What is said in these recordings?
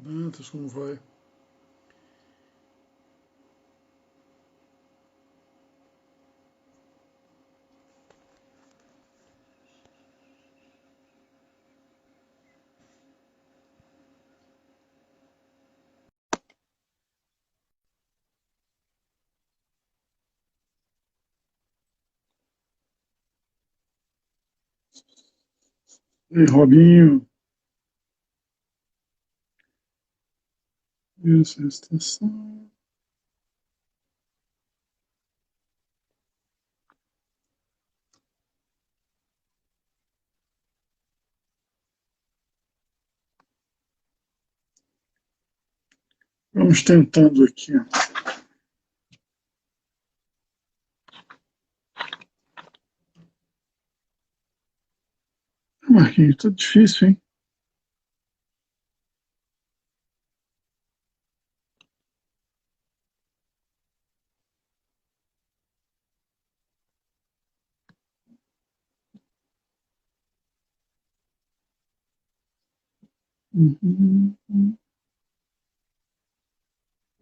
ferramentas, como vai? E Robinho, essa é a estação. Vamos tentando aqui. Marquinhos, tá difícil, hein?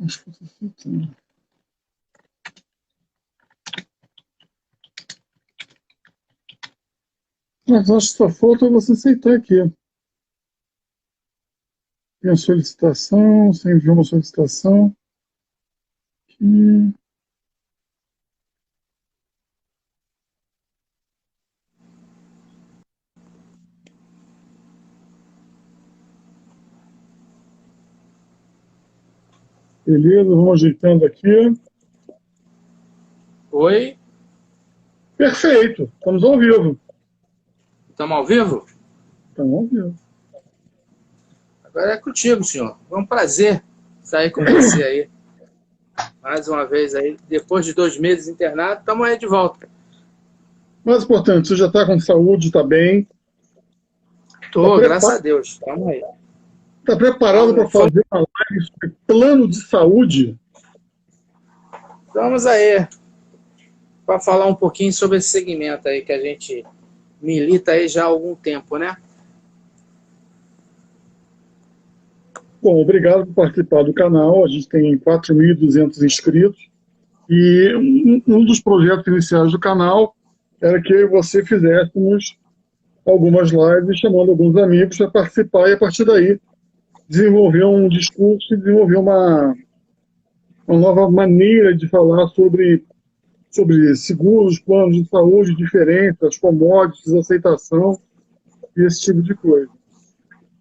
Acho que eu tô aceitando. Mas acho que só falta você aceitar aqui. Tem a solicitação, você enviou uma solicitação. Aqui. Beleza, vamos ajeitando aqui. Oi, Perfeito, estamos ao vivo. estamos ao vivo? Estamos ao vivo. Agora é contigo, senhor. É um prazer sair com você aí. Mais uma vez aí, depois de 2 meses internado, estamos aí de volta. Mais importante, você já está com saúde, está bem. Tô, graças a Deus. Estamos aí. Está preparado para fazer uma live sobre plano de saúde? Estamos aí para falar um pouquinho sobre esse segmento aí que a gente milita aí já há algum tempo, né? Bom, obrigado por participar do canal. A gente tem 4.200 inscritos. E um dos projetos iniciais do canal era que eu e você fizéssemos algumas lives chamando alguns amigos para participar e, a partir daí, desenvolver um discurso e desenvolver uma nova maneira de falar sobre seguros, planos de saúde, diferenças, commodities, aceitação e esse tipo de coisa.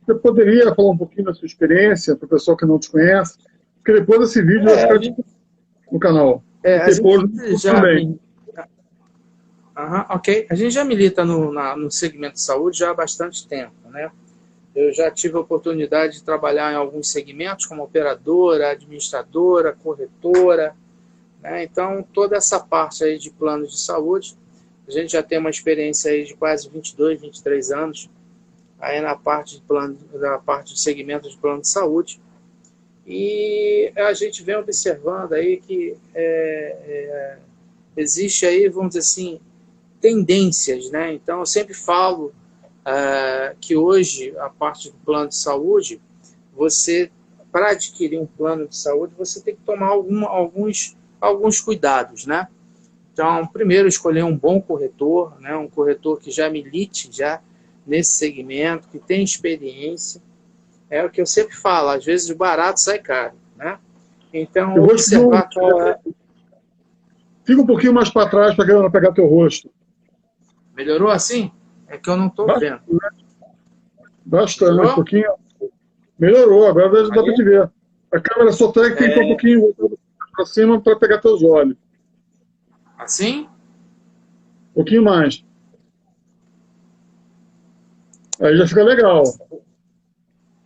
Você poderia falar um pouquinho da sua experiência para o pessoal que não te conhece? Porque depois desse vídeo vai ficar no canal. A Depois gente já também. ok. A gente já milita no segmento de saúde já há bastante tempo, né? Eu já tive a oportunidade de trabalhar em alguns segmentos, como operadora, administradora, corretora, né? Então, toda essa parte aí de planos de saúde, a gente já tem uma experiência aí de quase 22, 23 anos aí na parte de segmento de plano de saúde. E a gente vem observando aí que existe aí, vamos dizer assim, tendências, né? Então, eu sempre falo que hoje, a parte do plano de saúde, para adquirir um plano de saúde, você tem que tomar alguns cuidados, né? Então, primeiro, escolher um bom corretor, né? Um corretor que já milite já nesse segmento, que tem experiência. É o que eu sempre falo, às vezes o barato sai caro, né? Então, observar qual é... Fica um pouquinho mais para trás para não pegar teu rosto. Melhorou assim? É que eu não estou vendo. Bastante, um pouquinho. Melhorou, agora dá para te ver. A câmera só tem que estar um pouquinho para cima para pegar teus olhos. Assim? Um pouquinho mais. Aí já fica legal.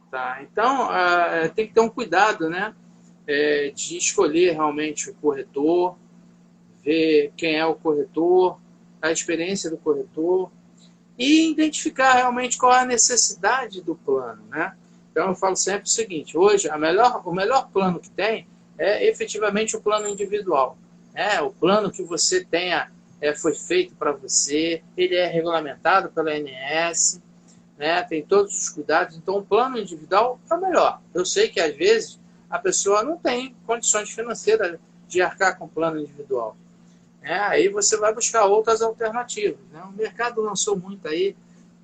Tá, então tem que ter um cuidado, né? De escolher realmente o corretor, ver quem é o corretor, a experiência do corretor e identificar realmente qual é a necessidade do plano, né? Então eu falo sempre o seguinte: hoje o melhor plano que tem é efetivamente o plano individual, né? O plano que você tenha foi feito para você, ele é regulamentado pela ANS, né? Tem todos os cuidados. Então, o plano individual é o melhor. Eu sei que, às vezes, a pessoa não tem condições financeiras de arcar com o plano individual. Aí você vai buscar outras alternativas, né? O mercado lançou muito aí,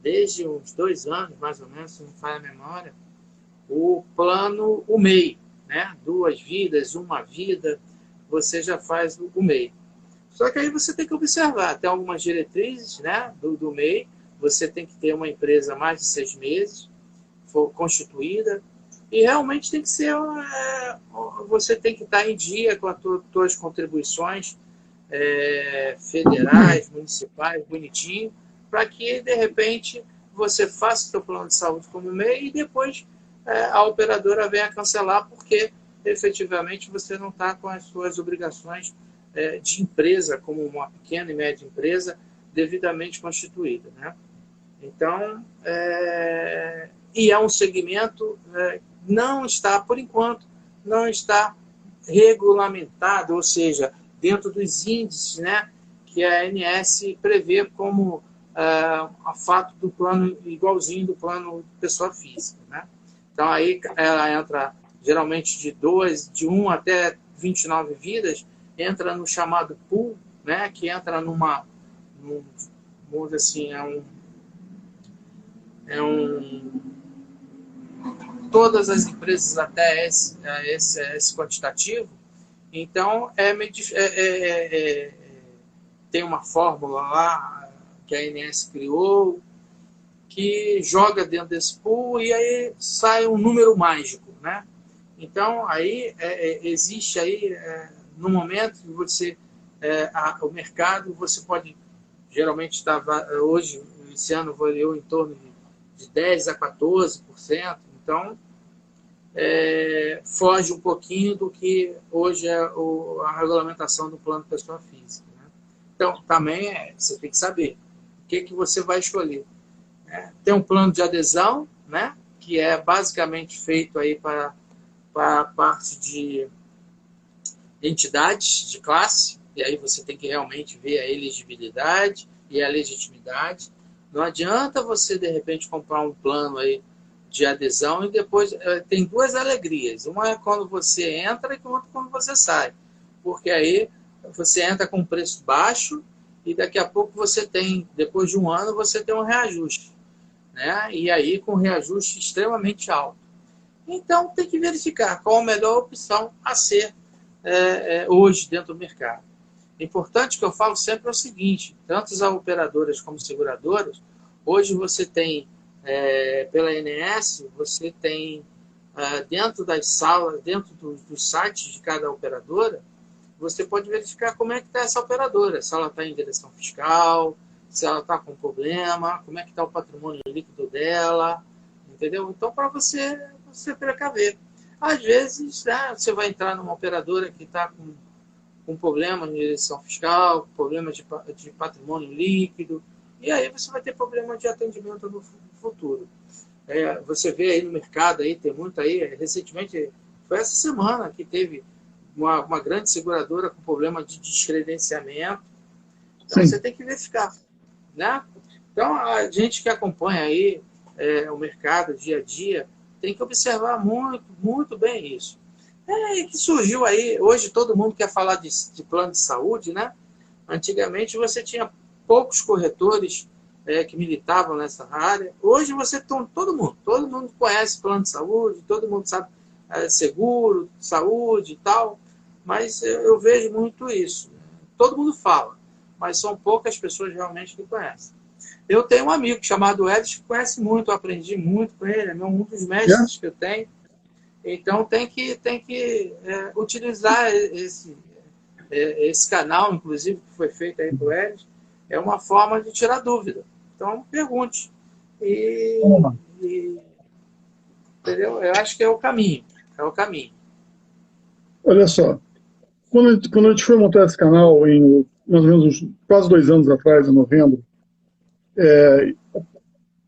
desde uns 2 anos, mais ou menos, se não me falha a memória, o plano, o MEI, né? 2 vidas, 1 vida, você já faz o MEI. Só que aí você tem que observar, tem algumas diretrizes, né, do MEI, você tem que ter uma empresa mais de 6 meses, for constituída, e realmente tem que ser, você tem que estar em dia com as suas contribuições federais, municipais, bonitinho, para que, de repente, você faça o seu plano de saúde como MEI e depois a operadora venha cancelar, porque efetivamente você não está com as suas obrigações de empresa, como uma pequena e média empresa, devidamente constituída, né? Então, e é um segmento, não está, por enquanto, não está regulamentado, ou seja, dentro dos índices, né, que a ANS prevê como a fato do plano igualzinho do plano de pessoa física, né? Então, aí ela entra, geralmente, de 1 até 29 vidas, entra no chamado pool, né, que entra vamos dizer assim, todas as empresas até esse quantitativo. Então, tem uma fórmula lá que a ANS criou, que joga dentro desse pool e aí sai um número mágico, né? Então, aí existe aí, no momento que você, o mercado, você pode, geralmente, hoje, esse ano, variou em torno de 10% a 14%, então, foge um pouquinho do que hoje é a regulamentação do plano de pessoa física, né? Então, também você tem que saber o que você vai escolher. Tem um plano de adesão, né, que é basicamente feito aí para a parte de entidades de classe, e aí você tem que realmente ver a elegibilidade e a legitimidade. Não adianta você, de repente, comprar um plano aí de adesão e depois tem 2 alegrias. Uma é quando você entra e outra quando você sai. Porque aí você entra com um preço baixo e daqui a pouco você tem, depois de 1 ano, você tem um reajuste, né? E aí com um reajuste extremamente alto. Então tem que verificar qual a melhor opção a ser hoje dentro do mercado. Importante que eu falo sempre é o seguinte, tanto as operadoras como seguradoras, hoje você tem, pela ANS, você tem dentro das salas, dentro dos sites de cada operadora, você pode verificar como é que está essa operadora, se ela está em direção fiscal, se ela está com problema, como é que está o patrimônio líquido dela, entendeu? Então, para você precaver. Às vezes, você vai entrar numa operadora que está com problema de direção fiscal, problema de patrimônio líquido, e aí você vai ter problema de atendimento no futuro. Você vê aí no mercado, aí, tem muito aí, recentemente, foi essa semana que teve uma grande seguradora com problema de descredenciamento. Então, Sim. Você tem que verificar, né? Então, a gente que acompanha aí o mercado dia a dia tem que observar muito, muito bem isso. Que surgiu aí, hoje todo mundo quer falar de plano de saúde, né? Antigamente você tinha poucos corretores que militavam nessa área. Hoje você tem todo mundo conhece plano de saúde, todo mundo sabe seguro, saúde e tal, mas eu vejo muito isso. Todo mundo fala, mas são poucas pessoas realmente que conhecem. Eu tenho um amigo chamado Edson que conhece muito, eu aprendi muito com ele, é um dos mestres que eu tenho. Então tem que utilizar esse canal, inclusive, que foi feito aí do Edson, é uma forma de tirar dúvida. Então pergunte. Entendeu? Eu acho que é o caminho. Olha só, quando a gente foi montar esse canal, em mais ou menos quase 2 anos atrás, em novembro,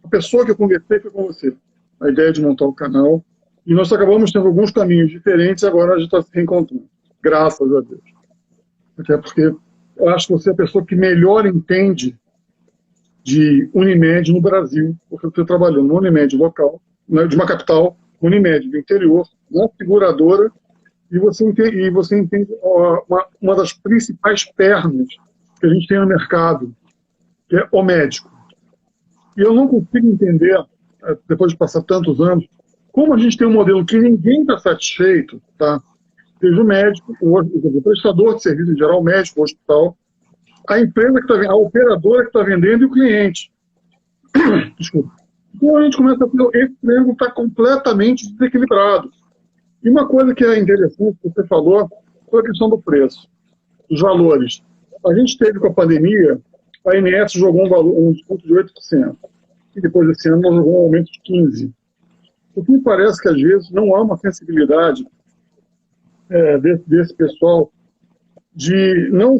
a pessoa que eu conversei foi com você. A ideia de montar o canal. E nós acabamos tendo alguns caminhos diferentes e agora a gente está se reencontrando. Graças a Deus. Até porque eu acho que você é a pessoa que melhor entende de Unimed no Brasil, porque eu estou trabalhando numa Unimed local, de uma capital, Unimed do interior, uma seguradora, e você entende uma das principais pernas que a gente tem no mercado, que é o médico. E eu não consigo entender, depois de passar tantos anos, como a gente tem um modelo que ninguém está satisfeito, tá? Seja o médico, o prestador de serviço em geral, o médico, o hospital, a empresa que está vendendo, a operadora que está vendendo e o cliente. Desculpa. Então a gente começa a ver, esse triângulo está completamente desequilibrado. E uma coisa que é interessante, que você falou, foi a questão do preço, dos valores. A gente teve com a pandemia, a ANS jogou um desconto de 8%, e depois desse ano jogou um aumento de 15%. O que me parece que às vezes não há uma sensibilidade desse pessoal de não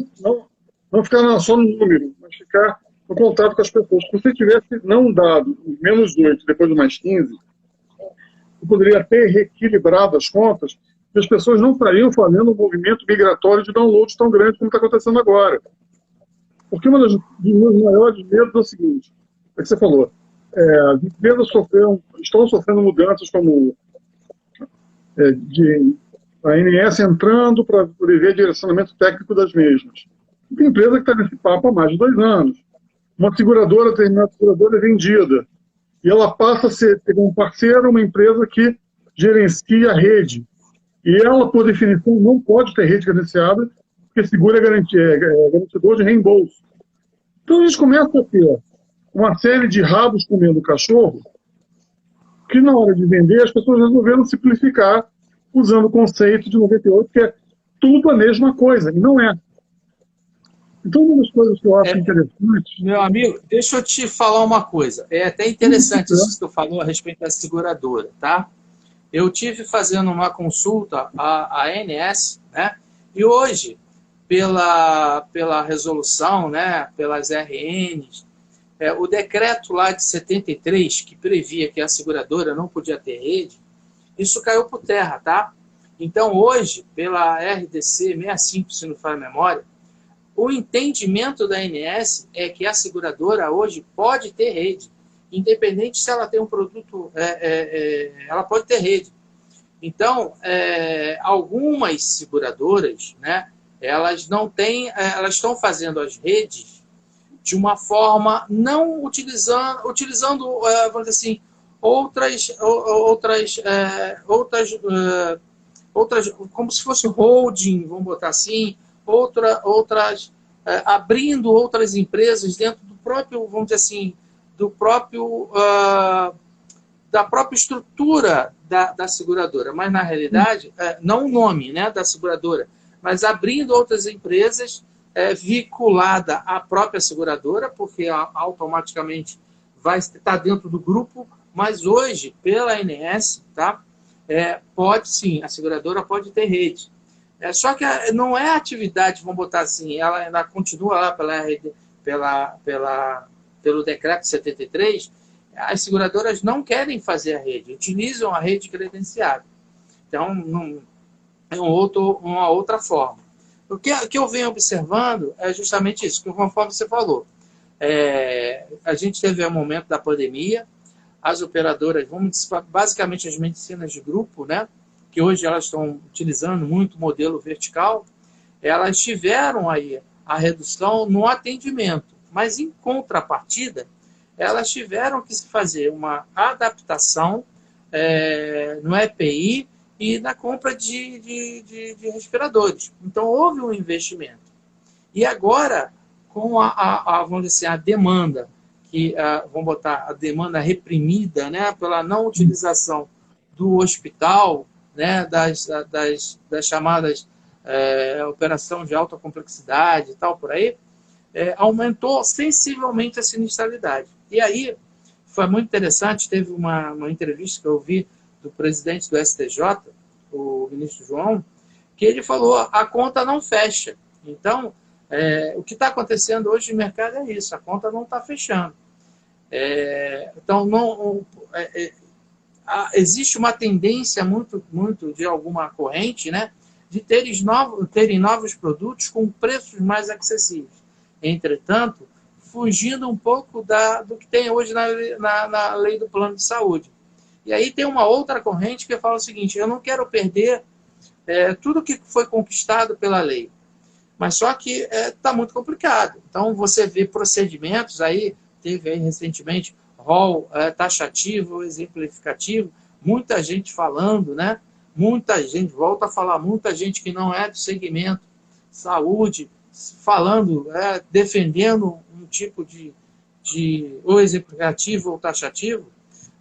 ficar só no número, mas ficar no contato com as pessoas. Se você tivesse não dado os menos 8, depois do mais 15, eu poderia ter reequilibrado as contas e as pessoas não estariam fazendo um movimento migratório de download tão grande como está acontecendo agora. Porque uma dos meus maiores medos é o seguinte, é que você falou, as empresas estão sofrendo mudanças como a ANS entrando para prever direcionamento técnico das mesmas. Tem empresa que está nesse papo há mais de 2 anos. Uma determinada seguradora é vendida. E ela passa a ter como parceiro uma empresa que gerencia a rede. E ela, por definição, não pode ter rede gerenciada, porque seguro é garantidor de reembolso. Então a gente começa a ter uma série de rabos comendo cachorro, que na hora de vender as pessoas resolveram simplificar usando o conceito de 98, que é tudo a mesma coisa, e não é. Então, uma das coisas que eu acho interessante... Meu amigo, deixa eu te falar uma coisa. É até interessante isso que tu falou a respeito da seguradora, tá? Eu tive fazendo uma consulta à ANS, né? E hoje, pela resolução, né? Pelas RNs, o decreto lá de 73, que previa que a seguradora não podia ter rede, isso caiu por terra, tá? Então, hoje, pela RDC 65, se não falha a memória, o entendimento da ANS é que a seguradora hoje pode ter rede, independente se ela tem um produto, ela pode ter rede. Então, algumas seguradoras, né, elas não têm, elas estão fazendo as redes de uma forma não utilizando, vamos dizer assim, outras, como se fosse holding, vamos botar assim, outras abrindo outras empresas dentro do próprio, vamos dizer assim, da própria estrutura da seguradora, mas na realidade, não o nome, né, da seguradora, mas abrindo outras empresas vinculada à própria seguradora, porque automaticamente vai estar dentro do grupo, mas hoje, pela ANS, tá, pode sim, a seguradora pode ter rede. Só que não é atividade, vamos botar assim, ela ainda continua lá pelo decreto 73, as seguradoras não querem fazer a rede, utilizam a rede credenciada. Então, é uma outra forma. O que eu venho observando é justamente isso, que conforme você falou. A gente teve um momento da pandemia, as operadoras, basicamente as medicinas de grupo, né, que hoje elas estão utilizando muito o modelo vertical, elas tiveram aí a redução no atendimento, mas em contrapartida, elas tiveram que fazer uma adaptação no EPI e na compra de respiradores. Então, houve um investimento. E agora, com vamos dizer assim, a demanda, vamos botar a demanda reprimida, né, pela não utilização do hospital, né, das chamadas operação de alta complexidade e tal, por aí, aumentou sensivelmente a sinistralidade. E aí, foi muito interessante, teve uma entrevista que eu vi do presidente do STJ, o ministro João, que ele falou, a conta não fecha. Então, o que está acontecendo hoje no mercado é isso, a conta não está fechando. Então, existe uma tendência muito de alguma corrente, né, de terem novos produtos com preços mais acessíveis. Entretanto, fugindo um pouco do que tem hoje na lei do plano de saúde. E aí tem uma outra corrente que fala o seguinte: eu não quero perder tudo que foi conquistado pela lei. Mas só que está muito complicado. Então, você vê procedimentos aí, teve aí recentemente rol taxativo, exemplificativo, muita gente falando, né? Muita gente, volta a falar, muita gente que não é do segmento saúde, falando, defendendo um tipo de ou exemplificativo ou taxativo,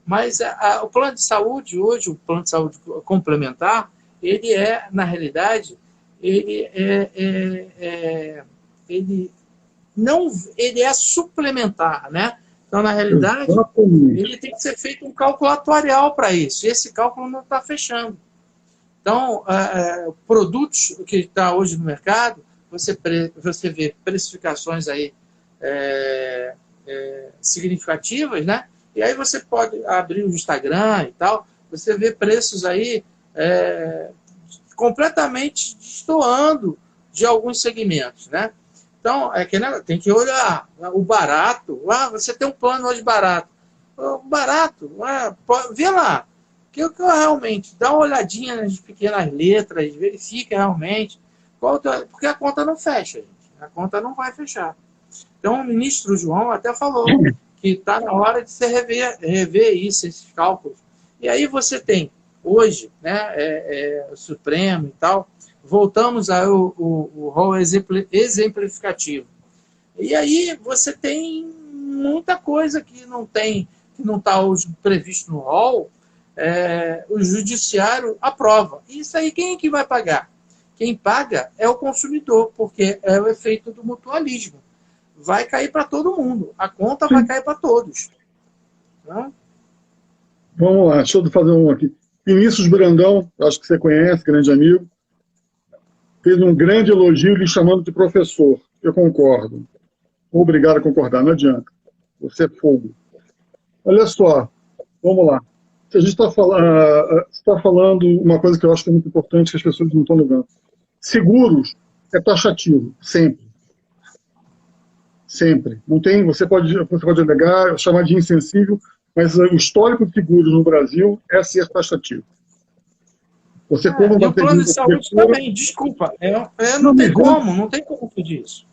mas o plano de saúde, hoje, o plano de saúde complementar, ele na realidade, ele é suplementar, né? Então, na realidade, ele tem que ser feito um cálculo atuarial para isso, e esse cálculo não está fechando. Então, produtos que está hoje no mercado, você vê precificações aí significativas, né? E aí você pode abrir o Instagram e tal, você vê preços aí completamente destoando de alguns segmentos, né? Então, tem que olhar o barato. Você tem um plano hoje barato. Barato, vê lá. Que realmente, dá uma olhadinha nas pequenas letras, verifica realmente. Porque a conta não fecha, gente. A conta não vai fechar. Então, o ministro João até falou que está na hora de se rever isso, esses cálculos. E aí você tem, hoje, né, o Supremo e tal, voltamos ao rol exemplificativo. E aí você tem muita coisa que não está hoje previsto no rol, o judiciário aprova. Isso aí quem é que vai pagar? Quem paga é o consumidor, porque é o efeito do mutualismo. Vai cair para todo mundo. A conta vai cair para todos. Né? Vamos lá, deixa eu fazer um aqui. Vinícius Brandão, acho que você conhece, grande amigo, fez um grande elogio lhe chamando de professor. Eu concordo. Obrigado a concordar, não adianta. Você é fogo. Olha só, vamos lá. A gente está falando uma coisa que eu acho que é muito importante, que as pessoas não estão lembrando. Seguros é taxativo, sempre. Sempre. Não tem, você pode alegar, chamar de insensível, mas o histórico de seguros no Brasil é ser taxativo. Você compra e o plano de saúde também, desculpa. Não tem como pedir isso.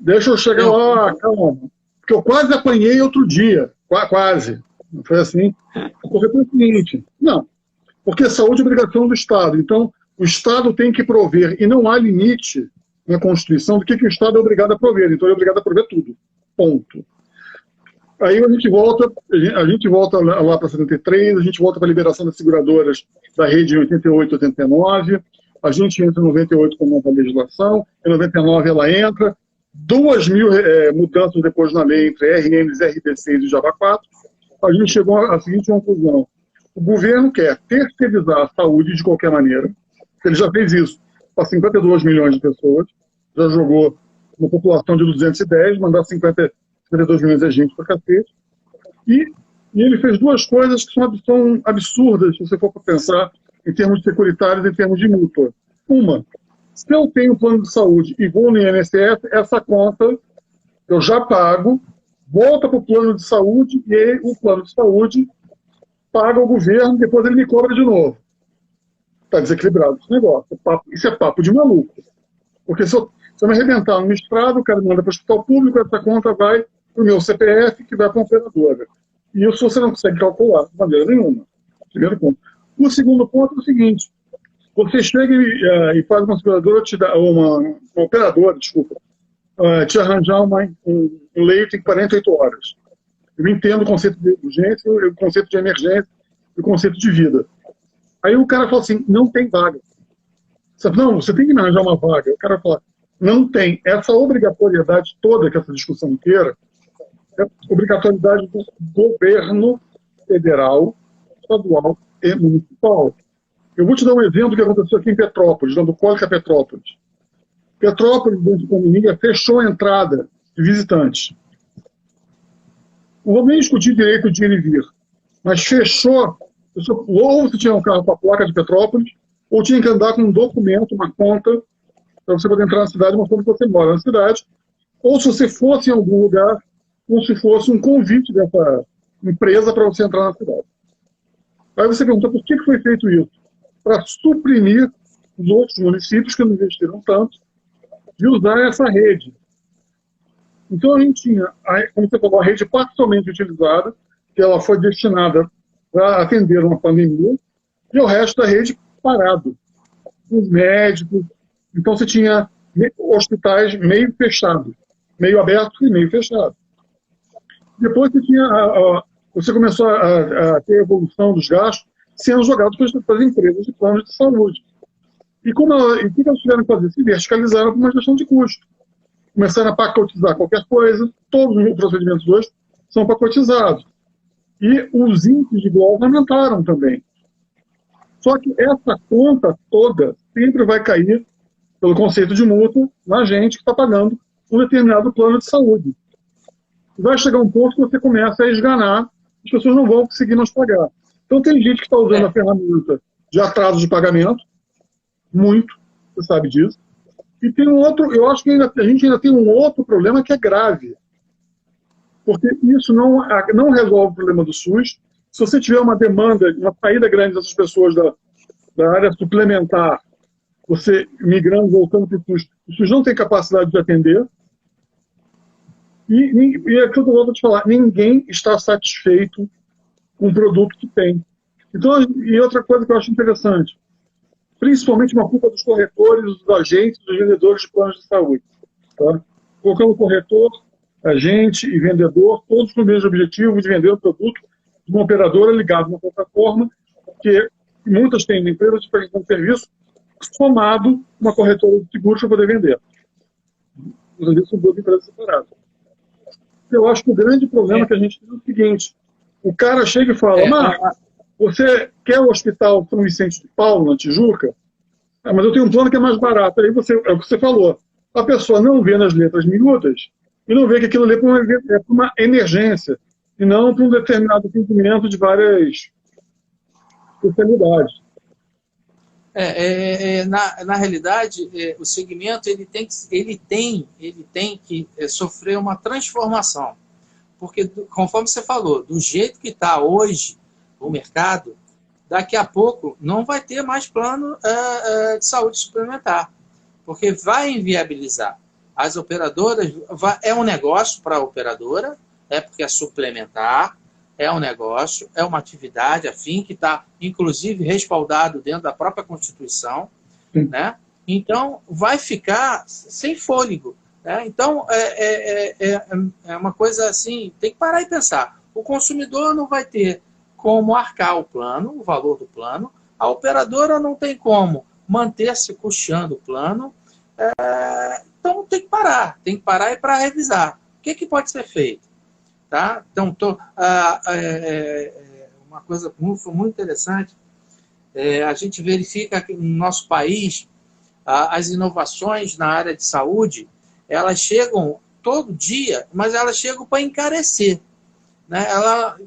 Deixa eu chegar lá, calma. Porque eu quase apanhei outro dia. Quase. Não foi assim? Porque foi o seguinte. Não. Porque saúde é obrigação do Estado. Então, o Estado tem que prover. E não há limite na Constituição do que o Estado é obrigado a prover. Então, ele é obrigado a prover tudo. Ponto. Aí a gente volta lá para 73, a gente volta para a liberação das seguradoras da rede em 88, 89, a gente entra em 98 com nova legislação, em 99 ela entra, 2.000 mudanças depois na lei entre RNs, RB6 e Java 4, a gente chegou à seguinte conclusão: o governo quer terceirizar a saúde de qualquer maneira, ele já fez isso para 52 milhões de pessoas, já jogou uma população de 210, mandar 52 milhões de gente para cacete. E ele fez duas coisas que são absurdas, se você for para pensar em termos securitários, em termos de mútua. Uma, se eu tenho um plano de saúde e vou no INSS, essa conta eu já pago, volta para o plano de saúde e aí o plano de saúde paga o governo, depois ele me cobra de novo. Está desequilibrado esse negócio. Isso é papo de maluco. Porque se eu me arrebentar no estrado, o cara me manda para o hospital público, essa conta vai para o meu CPF, que vai para a operadora. E isso você não consegue calcular de maneira nenhuma. Primeiro ponto. O segundo ponto é o seguinte: você chega e faz uma seguradora, uma operadora, desculpa, te arranjar um leito em 48 horas. Eu entendo o conceito de urgência, o conceito de emergência e o conceito de vida. Aí o cara fala assim: não tem vaga. Você fala, não, você tem que me arranjar uma vaga. O cara fala: não tem. Essa obrigatoriedade toda, que essa discussão inteira, é obrigatoriedade do governo federal, estadual e municipal. Eu vou te dar um exemplo que aconteceu aqui em Petrópolis, dando cólica a Petrópolis. Petrópolis, dentro de pandemia, fechou a entrada de visitantes. Não vou nem discutir direito de ir e vir, mas fechou. Ou você tinha um carro com a placa de Petrópolis, ou tinha que andar com um documento, uma conta, para você poder entrar na cidade, mostrando que você mora na cidade, ou se você fosse em algum lugar, como se fosse um convite dessa empresa para você entrar na cidade. Aí você pergunta por que foi feito isso? Para suprimir os outros municípios que não investiram tanto de usar essa rede. Então a gente tinha, como você falou, a rede parcialmente utilizada, que ela foi destinada para atender uma pandemia, e o resto da rede parado. Os médicos. Então você tinha hospitais meio fechados, meio abertos e meio fechados. Depois você começou a ter a evolução dos gastos sendo jogados para as empresas de planos de saúde. E o que elas tiveram que fazer? Se verticalizaram para uma gestão de custo. Começaram a pacotizar qualquer coisa, todos os procedimentos hoje são pacotizados. E os índices de golpe aumentaram também. Só que essa conta toda sempre vai cair, pelo conceito de multa, na gente que está pagando um determinado plano de saúde. Vai chegar um ponto que você começa a esganar, as pessoas não vão conseguir nos pagar. Então tem gente que está usando a ferramenta de atraso de pagamento, muito, você sabe disso. E tem um outro, eu acho que a gente ainda tem um outro problema que é grave. Porque isso não resolve o problema do SUS. Se você tiver uma demanda, uma saída grande dessas pessoas da área suplementar, você migrando, voltando para o SUS não tem capacidade de atender. E é tudo que eu vou te falar, ninguém está satisfeito com o produto que tem. Então, e outra coisa que eu acho interessante, principalmente uma culpa dos corretores, dos agentes, dos vendedores de planos de saúde. Tá? Colocando corretor, agente e vendedor, todos com o mesmo objetivo de vender o produto de uma operadora ligada a uma plataforma, que muitas têm empresas de prestação de serviço, somado uma corretora de seguros para poder vender. São duas empresas separadas. Eu acho que o grande problema que a gente tem é o seguinte, o cara chega e fala, Marcos, você quer o hospital São Vicente de Paulo, na Tijuca? Mas eu tenho um plano que é mais barato. Aí é o que você falou. A pessoa não vê nas letras miúdas e não vê que aquilo ali é para uma emergência e não para um determinado atendimento de várias especialidades. Na realidade, o segmento ele tem que sofrer uma transformação. Porque, conforme você falou, do jeito que está hoje o mercado, daqui a pouco não vai ter mais plano de saúde suplementar, porque vai inviabilizar. As operadoras, é um negócio para a operadora, porque é suplementar, é um negócio, é uma atividade afim que está, inclusive, respaldado dentro da própria Constituição, né? Então, vai ficar sem fôlego. Então, é uma coisa assim, tem que parar e pensar. O consumidor não vai ter como arcar o plano, o valor do plano, a operadora não tem como manter-se custeando o plano, então tem que parar e para revisar. O que pode ser feito? Tá? Então, uma coisa muito interessante, a gente verifica que no nosso país, as inovações na área de saúde, elas chegam todo dia, mas elas chegam para encarecer. Né?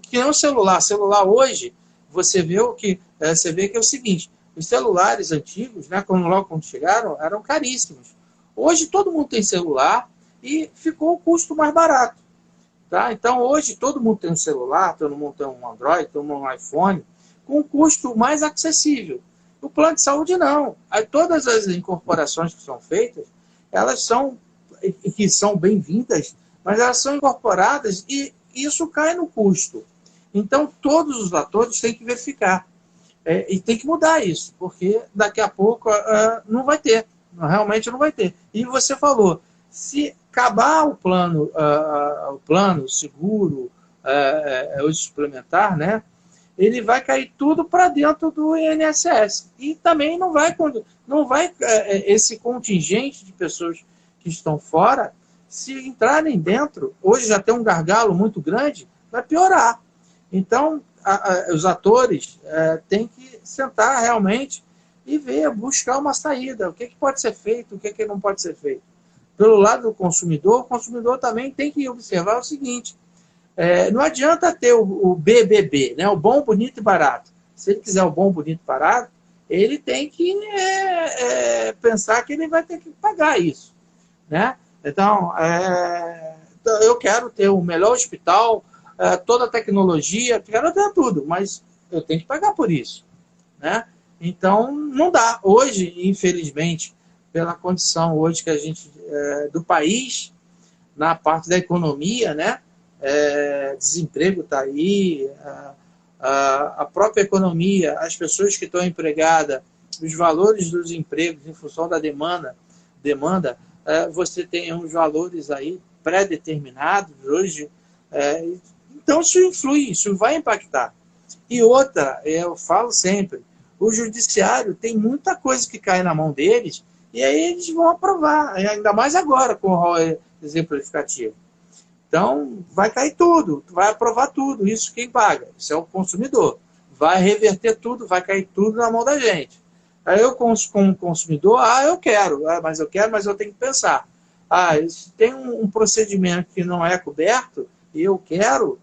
Que nem o celular. Celular hoje, você vê que é o seguinte, os celulares antigos, né, logo quando chegaram, eram caríssimos. Hoje todo mundo tem celular e ficou o custo mais barato. Tá? Então hoje todo mundo tem um celular, todo mundo tem um Android, todo mundo tem um iPhone, com um custo mais acessível. O plano de saúde não. Todas as incorporações que são feitas, elas são bem-vindas, mas elas são incorporadas e isso cai no custo. Então, todos os atores têm que verificar. E tem que mudar isso, porque daqui a pouco não vai ter. Realmente não vai ter. E você falou, se acabar o plano seguro, o suplementar, né, ele vai cair tudo para dentro do INSS. E também não vai esse contingente de pessoas que estão fora, se entrarem dentro, hoje já tem um gargalo muito grande, vai piorar. Então, os atores têm que sentar realmente e buscar uma saída. O que pode ser feito, o que não pode ser feito. Pelo lado do consumidor, o consumidor também tem que observar o seguinte, não adianta ter o BBB, né, o bom, bonito e barato. Se ele quiser o bom, bonito e barato, ele tem que pensar que ele vai ter que pagar isso. Né? Então, eu quero ter o melhor hospital, toda a tecnologia, quero ter tudo, mas eu tenho que pagar por isso, né? Então, não dá. Hoje, infelizmente, pela condição hoje que a gente, do país, na parte da economia, né? Desemprego está aí, a própria economia, as pessoas que estão empregadas, os valores dos empregos em função da demanda, você tem uns valores aí pré-determinados hoje, então isso influi, isso vai impactar. E outra, eu falo sempre, o judiciário tem muita coisa que cai na mão deles, e aí eles vão aprovar, ainda mais agora com o rol exemplificativo. Então, vai cair tudo, vai aprovar tudo, isso quem paga? Isso é o consumidor. Vai reverter tudo, vai cair tudo na mão da gente. Aí eu, como consumidor, eu quero, mas eu tenho que pensar. Se tem um procedimento que não é coberto, e eu quero,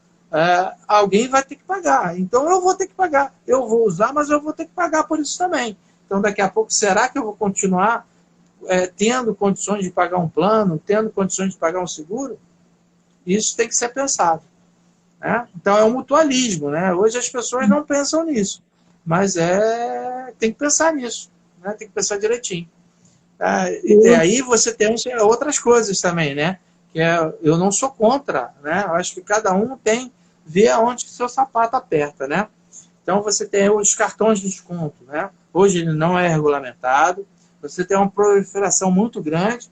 alguém vai ter que pagar. Então eu vou ter que pagar. Eu vou usar, mas eu vou ter que pagar por isso também. Então daqui a pouco, será que eu vou continuar tendo condições de pagar um plano, tendo condições de pagar um seguro? Isso tem que ser pensado, né? Então é um mutualismo, né? Hoje as pessoas não pensam nisso, mas tem que pensar nisso, né? Tem que pensar direitinho. E aí você tem outras coisas também, né? Que eu não sou contra, né? Eu acho que cada um vê aonde que seu sapato aperta, né? Então você tem os cartões de desconto, né? Hoje ele não é regulamentado, você tem uma proliferação muito grande.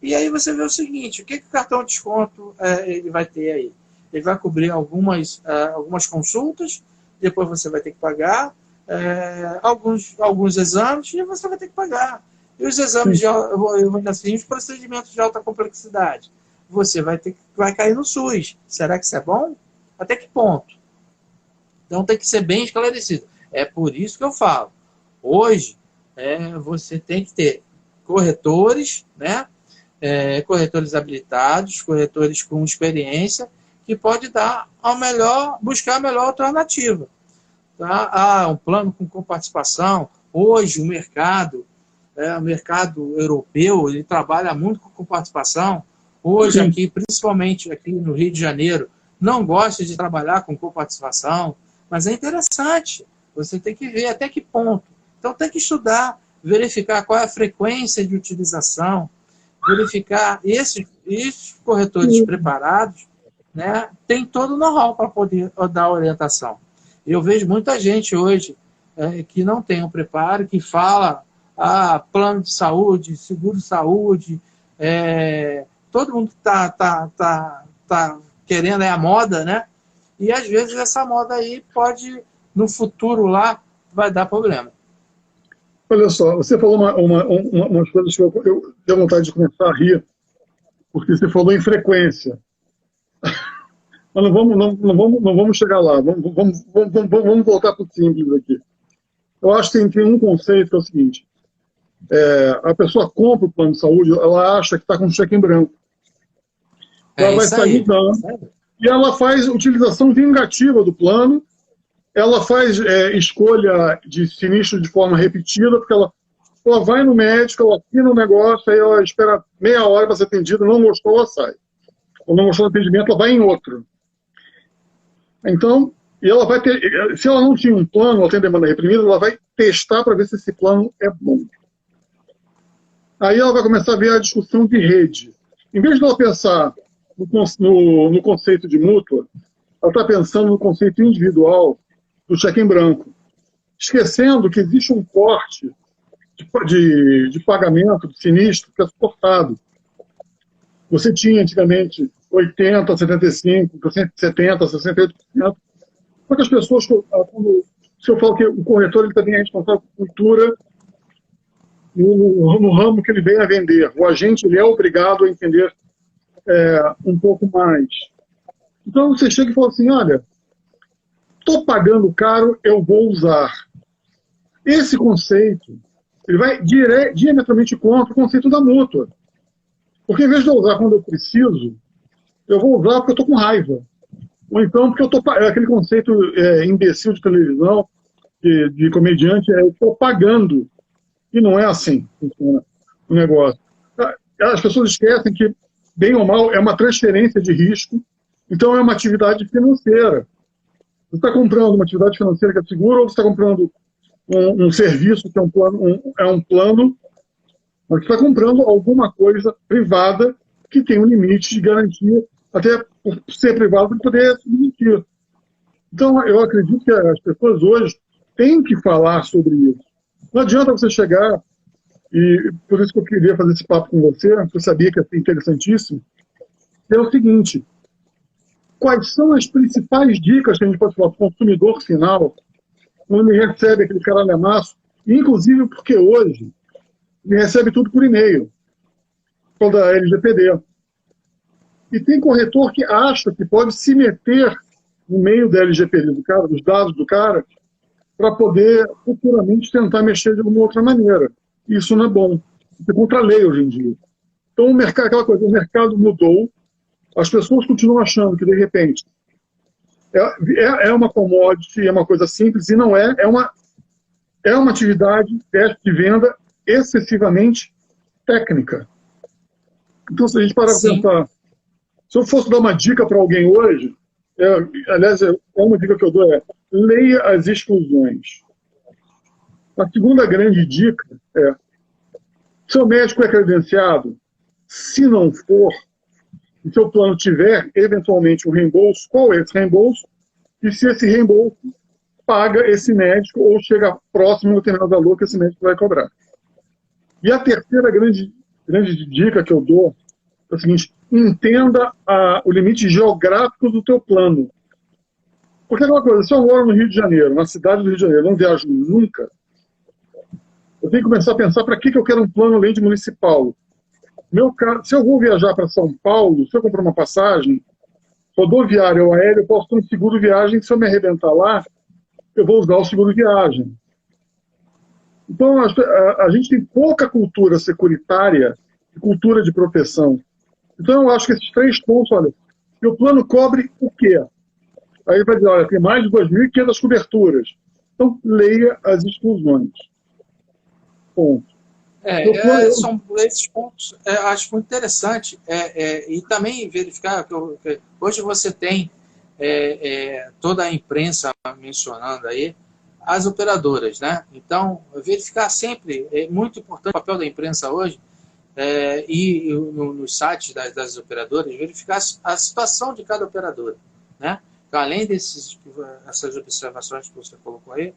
E aí você vê o seguinte, o que o cartão de desconto ele vai ter aí? Ele vai cobrir algumas consultas, depois você vai ter que pagar, alguns exames, e você vai ter que pagar. E os exames, os procedimentos de alta complexidade, você vai cair no SUS. Será que isso é bom? Até que ponto? Então tem que ser bem esclarecido. É por isso que eu falo. Hoje, você tem que ter corretores, né? Corretores habilitados, corretores com experiência, que pode buscar a melhor alternativa. Tá? Um plano com coparticipação. Hoje, o mercado europeu, ele trabalha muito com coparticipação. Hoje, aqui, principalmente aqui no Rio de Janeiro, não gosta de trabalhar com coparticipação, mas é interessante. Você tem que ver até que ponto. Então, tem que estudar, verificar qual é a frequência de utilização, verificar esses corretores preparados, né, tem todo o know-how para poder dar orientação. Eu vejo muita gente hoje que não tem o preparo, que fala plano de saúde, seguro de saúde, todo mundo está querendo a moda, né? E às vezes essa moda aí pode, no futuro lá, vai dar problema. Olha só, você falou umas coisas que eu dei vontade de começar a rir, porque você falou em frequência. Mas não vamos chegar lá, vamos voltar para o simples aqui. Eu acho que tem um conceito que é o seguinte, a pessoa compra o plano de saúde, ela acha que está com um cheque em branco. Ela vai sair dando, e ela faz utilização vingativa do plano, ela faz escolha de sinistro de forma repetida, porque ela vai no médico, ela assina um negócio, aí ela espera meia hora para ser atendida, não gostou, ela sai. Ou não gostou do atendimento, ela vai em outro. Então, e ela vai ter, se ela não tinha um plano, ela tem demanda reprimida, ela vai testar para ver se esse plano é bom. Aí ela vai começar a ver a discussão de rede. Em vez de ela pensar no conceito de mútua, ela está pensando no conceito individual do cheque em branco, esquecendo que existe um corte de pagamento de sinistro que é suportado. Você tinha antigamente 80%, 75%, 70%, 68%. Porque as pessoas, se eu falo que o corretor ele também é responsável por cultura no ramo que ele vem a vender. O agente ele é obrigado a entender um pouco mais. Então você chega e fala assim, olha, estou pagando caro, eu vou usar. Esse conceito ele vai diametralmente contra o conceito da mútua. Porque em vez de eu usar quando eu preciso, eu vou usar porque eu estou com raiva. Ou então porque eu estou... Aquele conceito imbecil de televisão, de comediante, eu estou pagando. E não é assim o negócio. As pessoas esquecem que bem ou mal, é uma transferência de risco, então é uma atividade financeira. Você está comprando uma atividade financeira que é segura, ou você está comprando um serviço que é um plano, mas você está comprando alguma coisa privada que tem um limite de garantia, até por ser privado, para poder submeter. Então, eu acredito que as pessoas hoje têm que falar sobre isso. Não adianta você chegar, e por isso que eu queria fazer esse papo com você, porque eu sabia que ia ser interessantíssimo, é o seguinte: quais são as principais dicas que a gente pode falar para o consumidor final, quando ele recebe aquele caralhamaço, inclusive porque hoje ele recebe tudo por e-mail, com da LGPD. E tem corretor que acha que pode se meter no meio da LGPD do cara, dos dados do cara, para poder futuramente tentar mexer de alguma outra maneira. Isso não é bom. Isso é contra a lei hoje em dia. Então, o mercado, aquela coisa, o mercado mudou, as pessoas continuam achando que, de repente, é uma commodity, é uma coisa simples, e não é. É uma atividade de venda excessivamente técnica. Então, se a gente parar para pensar, se eu fosse dar uma dica para alguém hoje, aliás, uma dica que eu dou é: leia as exclusões. A segunda grande dica é: seu médico é credenciado? Se não for, e seu plano tiver, eventualmente, um reembolso, qual é esse reembolso? E se esse reembolso paga esse médico ou chega próximo do determinado valor que esse médico vai cobrar. E a terceira grande dica que eu dou é o seguinte: entenda o limite geográfico do teu plano. Porque é uma coisa, se eu moro no Rio de Janeiro, na cidade do Rio de Janeiro, não viajo nunca, eu tenho que começar a pensar para que eu quero um plano além de municipal. Se eu vou viajar para São Paulo, se eu comprar uma passagem rodoviária ou aérea, eu posso ter um seguro viagem, se eu me arrebentar lá, eu vou usar o seguro viagem. Então, a gente tem pouca cultura securitária e cultura de proteção. Então, eu acho que esses 3 pontos, olha, e o plano cobre o quê? Aí ele vai dizer, olha, tem mais de 2.500 coberturas. Então, leia as exclusões. Ponto. São esses pontos, acho muito interessante. E também verificar que hoje você tem toda a imprensa mencionando aí as operadoras, né? Então, verificar sempre, é muito importante o papel da imprensa hoje, e nos sites das operadoras, verificar a situação de cada operadora, né? Então, além essas observações que você colocou aí,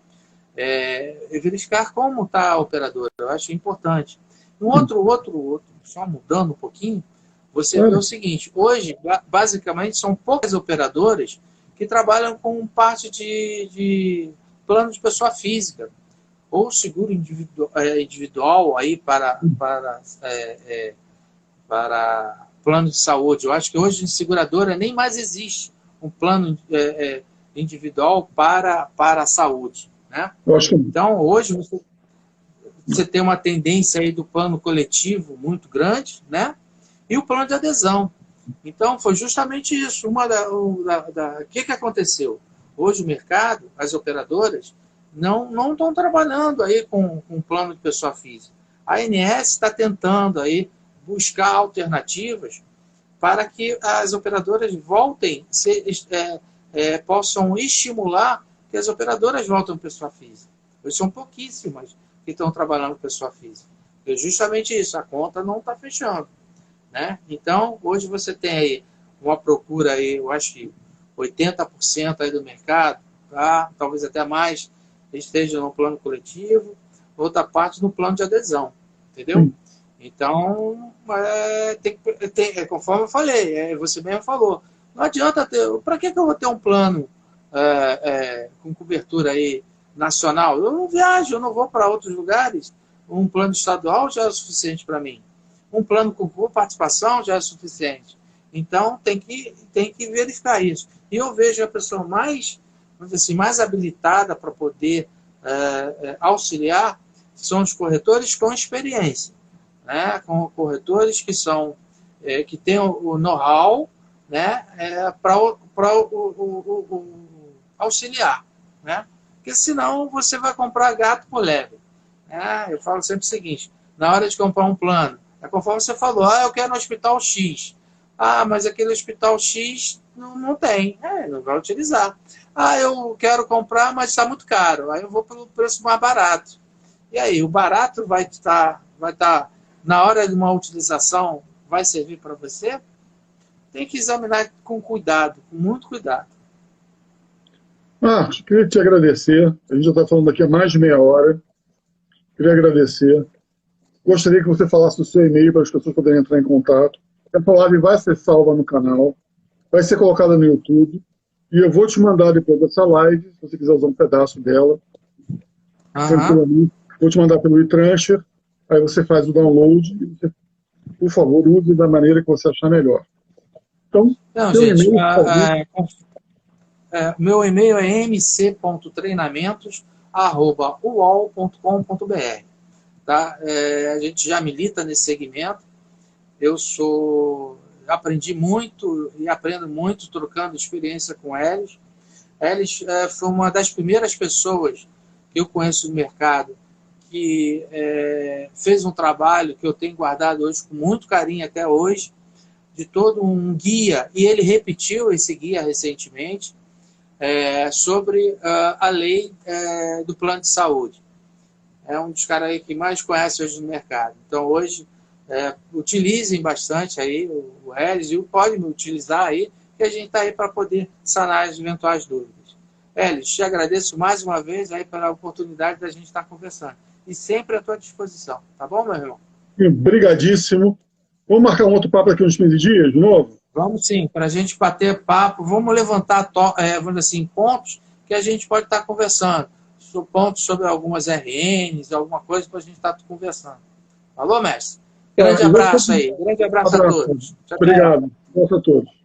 verificar como está a operadora, eu acho importante. Outro, só mudando um pouquinho, você vê o seguinte: hoje, basicamente, são poucas operadoras que trabalham com parte de plano de pessoa física, ou seguro individual aí para plano de saúde. Eu acho que hoje em seguradora nem mais existe um plano individual para a saúde, né? Então, hoje você tem uma tendência aí do plano coletivo muito grande, né? E o plano de adesão. Então, foi justamente isso. O que aconteceu? Hoje o mercado, as operadoras, não estão trabalhando aí com plano de pessoa física. A ANS está tentando aí buscar alternativas para que as operadoras voltem, possam estimular que as operadoras voltem com pessoa física. Hoje são pouquíssimas que estão trabalhando com pessoa física. É justamente isso, a conta não está fechando, né? Então, hoje você tem aí uma procura, aí, eu acho que 80% aí do mercado, tá? Talvez até mais, esteja no plano coletivo, outra parte no plano de adesão, entendeu? Então, conforme eu falei, você mesmo falou, não adianta para que eu vou ter um plano com cobertura aí nacional? Eu não viajo, eu não vou para outros lugares. Um plano estadual já é o suficiente para mim. Um plano com participação já é suficiente. Então, tem que verificar isso. E eu vejo a pessoa mais habilitada para poder auxiliar são os corretores com experiência, né? Com corretores que têm o know-how, né? Para auxiliar, né? Porque senão você vai comprar gato por lebre, né? Eu falo sempre o seguinte: na hora de comprar um plano, conforme você falou, eu quero no hospital X. Ah, mas aquele hospital X não tem. Não vai utilizar. Ah, eu quero comprar, mas está muito caro. Aí eu vou pelo preço mais barato. E aí, o barato vai estar na hora de uma utilização, vai servir para você? Tem que examinar com cuidado, com muito cuidado. Marcos, queria te agradecer. A gente já está falando aqui há mais de meia hora. Queria agradecer. Gostaria que você falasse o seu e-mail para as pessoas poderem entrar em contato. Essa live vai ser salva no canal, vai ser colocada no YouTube, e eu vou te mandar depois dessa live, se você quiser usar um pedaço dela, tranquilamente. Vou te mandar pelo e-transfer, aí você faz o download, e você, por favor, use da maneira que você achar melhor. Então, seu gente, e-mail, meu e-mail é mc.treinamentos@uol.com.br. Tá? A gente já milita nesse segmento. Eu aprendi muito e aprendo muito trocando experiência com eles. Eles foi uma das primeiras pessoas que eu conheço no mercado que fez um trabalho que eu tenho guardado hoje com muito carinho até hoje, de todo um guia, e ele repetiu esse guia recentemente, sobre a lei do plano de saúde. É um dos caras aí que mais conhece hoje no mercado. Então, hoje, utilizem bastante aí o Elis, e pode me utilizar aí, que a gente está aí para poder sanar as eventuais dúvidas. Elis, te agradeço mais uma vez aí pela oportunidade da gente estar conversando. E sempre à tua disposição. Tá bom, meu irmão? Obrigadíssimo. Vamos marcar um outro papo aqui uns 15 dias, de novo? Vamos sim, para a gente bater papo, vamos levantar vamos dizer assim, pontos que a gente pode estar conversando. Pontos sobre algumas RNs, alguma coisa para a gente estar conversando. Falou, mestre? Grande abraço aí. Grande abraço a todos. Obrigado. Um abraço a todos.